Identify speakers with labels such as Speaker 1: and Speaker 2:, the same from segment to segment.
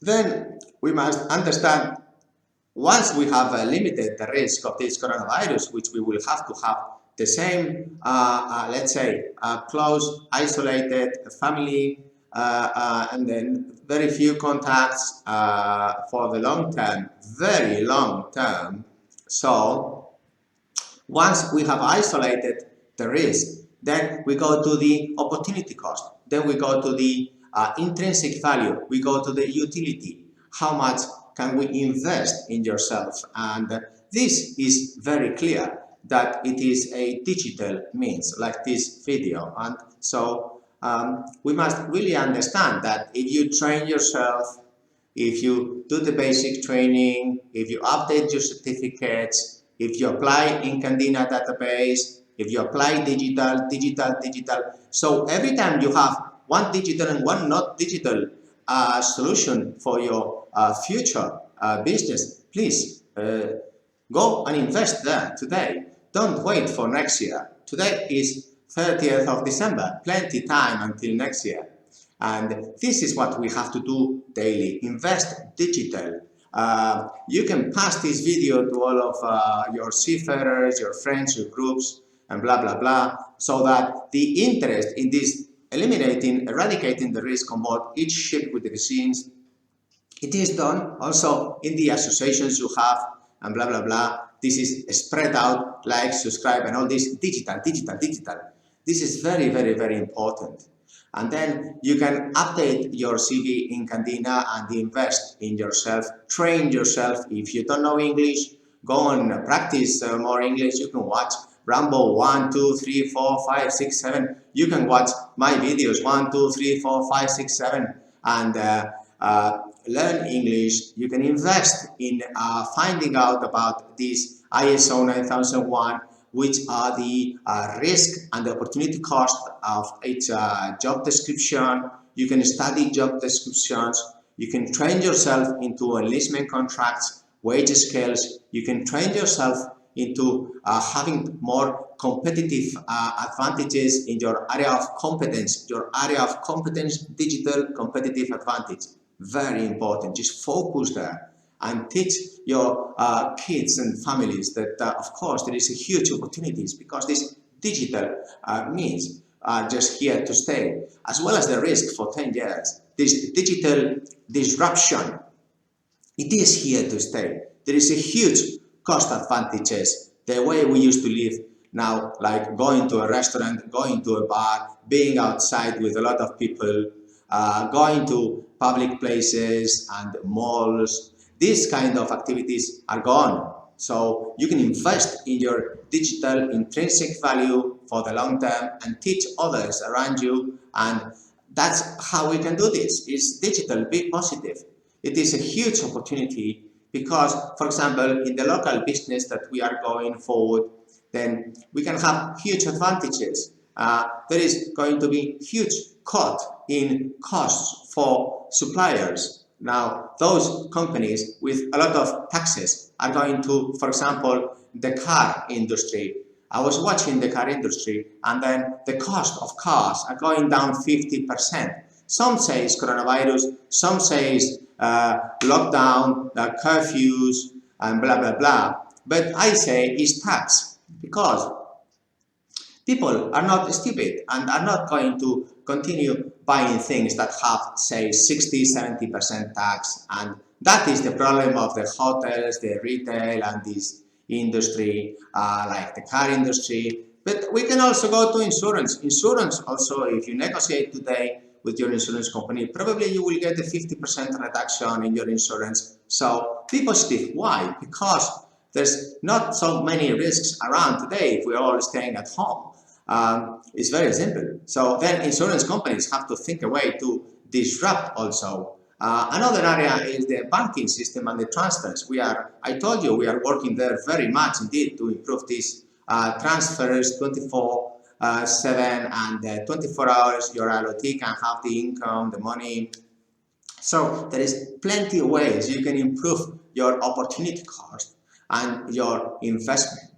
Speaker 1: Then we must understand, once we have limited the risk of this coronavirus, which we will have to have the same, let's say, close, isolated family, and then very few contacts for the long term, very long term. So once we have isolated the risk, then we go to the opportunity cost. Then we go to the intrinsic value. We go to the utility. How much can we invest in yourself? And this is very clear that it is a digital means, like this video. And so we must really understand that if you train yourself, if you do the basic training, if you update your certificates, if you apply in Candina database, if you apply digital, so every time you have one digital and one not digital solution for your future business, please go and invest there today. Don't wait for next year. Today is 30th of December, plenty time until next year. And this is what we have to do daily. Invest digital. You can pass this video to all of your seafarers, your friends, your groups, and blah, blah, blah, so that the interest in this eradicating the risk on board each ship with the vaccines, it is done also in the associations you have, and blah, blah, blah. This is spread out, like, subscribe, and all this digital. This is very, very, very important. And then you can update your CV in Candina and invest in yourself, train yourself. If you don't know English, go and practice more English. You can watch Rambo 1, 2, 3, 4, 5, 6, 7. You can watch my videos 1, 2, 3, 4, 5, 6, 7 and learn English. You can invest in finding out about this ISO 9001, which are the risk and the opportunity cost of each job description. You can study job descriptions. You can train yourself into enlistment contracts, wage scales. You can train yourself into having more competitive advantages in your area of competence. Your area of competence, digital competitive advantage. Very important. Just focus there and teach your kids and families that, of course, there is a huge opportunities because these digital means are just here to stay, as well as the risk for 10 years. This digital disruption, it is here to stay. There is a huge cost advantages. The way we used to live now, like going to a restaurant, going to a bar, being outside with a lot of people, going to public places and malls, these kind of activities are gone. So you can invest in your digital intrinsic value for the long term and teach others around you. And that's how we can do this. It's digital, be positive. It is a huge opportunity because, for example, in the local business that we are going forward, then we can have huge advantages. There is going to be huge cut in costs for suppliers. Now, those companies with a lot of taxes are going to, for example, the car industry. I was watching the car industry, and then the cost of cars are going down 50%. Some say it's coronavirus, some say it's lockdown, curfews, and blah, blah, blah. But I say it's tax, because people are not stupid and are not going to continue buying things that have, say, 60–70% tax. And that is the problem of the hotels, the retail, and this industry, like the car industry. But we can also go to insurance. Insurance also, if you negotiate today with your insurance company, probably you will get a 50% reduction in your insurance. So be positive. Why? Because there's not so many risks around today if we're all staying at home. It's very simple. So then insurance companies have to think a way to disrupt also. Another area is the banking system and the transfers. I told you, we are working there very much indeed to improve these transfers 24/7 and 24 hours. Your IoT can have the income, the money. So there is plenty of ways you can improve your opportunity cost and your investment.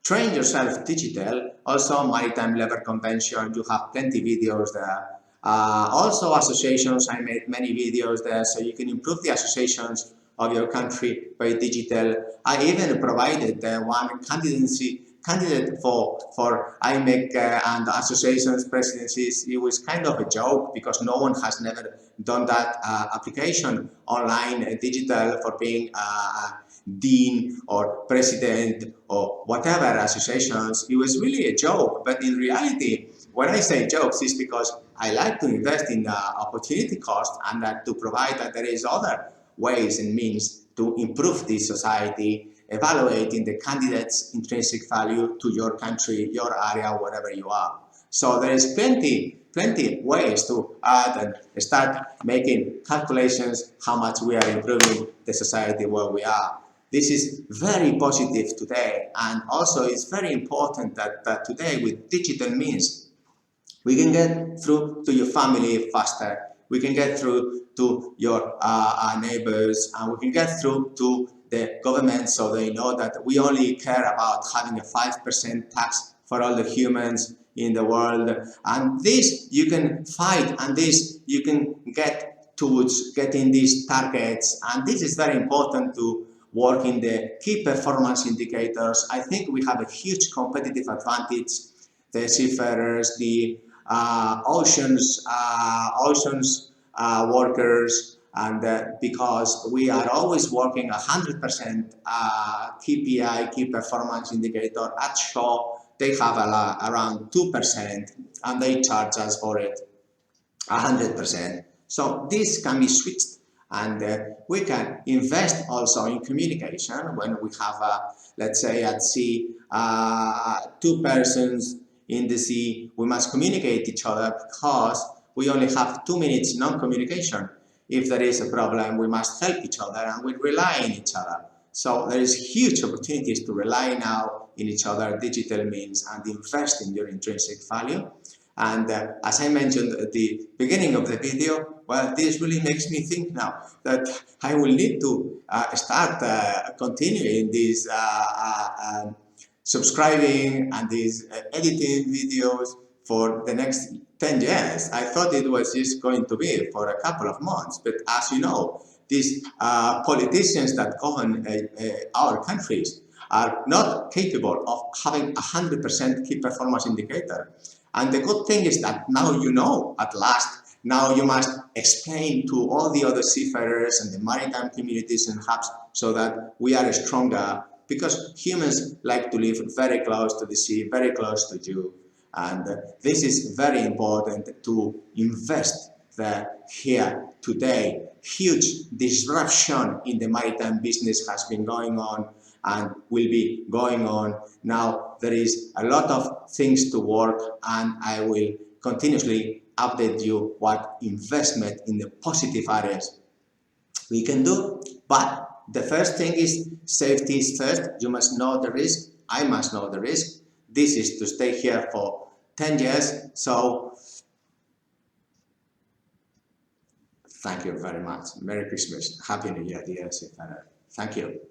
Speaker 1: Train yourself digital. Also, Maritime Lever Convention, you have plenty videos there. Also associations, I made many videos there, so you can improve the associations of your country by digital. I even provided one candidate for IMEC and associations presidencies. It was kind of a joke because no one has never done that application online digital for being dean or president or whatever associations. It was really a joke, but in reality, when I say jokes, it's because I like to invest in the opportunity cost and that to provide that there is other ways and means to improve this society, evaluating the candidate's intrinsic value to your country, your area, wherever you are. So there is plenty ways to add and start making calculations how much we are improving the society where we are. This is very positive today, and also it's very important that today with digital means we can get through to your family faster, we can get through to your neighbors, and we can get through to the government so they know that we only care about having a 5% tax for all the humans in the world. And this you can fight, and this you can get towards getting these targets, and this is very important to work in the key performance indicators. I think we have a huge competitive advantage. The seafarers, the oceans workers, and because we are always working 100% KPI, key performance indicator at shore, they have around 2% and they charge us for it 100%. So this can be switched, and we can invest also in communication when we have, let's say at sea, two persons in the sea, we must communicate each other because we only have 2 minutes non-communication. If there is a problem, we must help each other and we rely on each other. So there is huge opportunities to rely now in each other, digital means, and invest in your intrinsic value. And as I mentioned at the beginning of the video, well, this really makes me think now that I will need to start continuing this subscribing and these editing videos for the next 10 years. I thought it was just going to be for a couple of months, but as you know, these politicians that govern our countries are not capable of having 100% key performance indicator. And the good thing is that now you know at last, now you must explain to all the other seafarers and the maritime communities and hubs so that we are stronger, because humans like to live very close to the sea, very close to you. And this is very important to invest here today. Huge disruption in the maritime business has been going on and will be going on. Now there is a lot of things to work, and I will continuously update you what investment in the positive areas we can do. But the first thing is safety is first. You must know the risk. I must know the risk. This is to stay here for 10 years. So thank you very much. Merry Christmas. Happy New Year, dear seafarer. Thank you.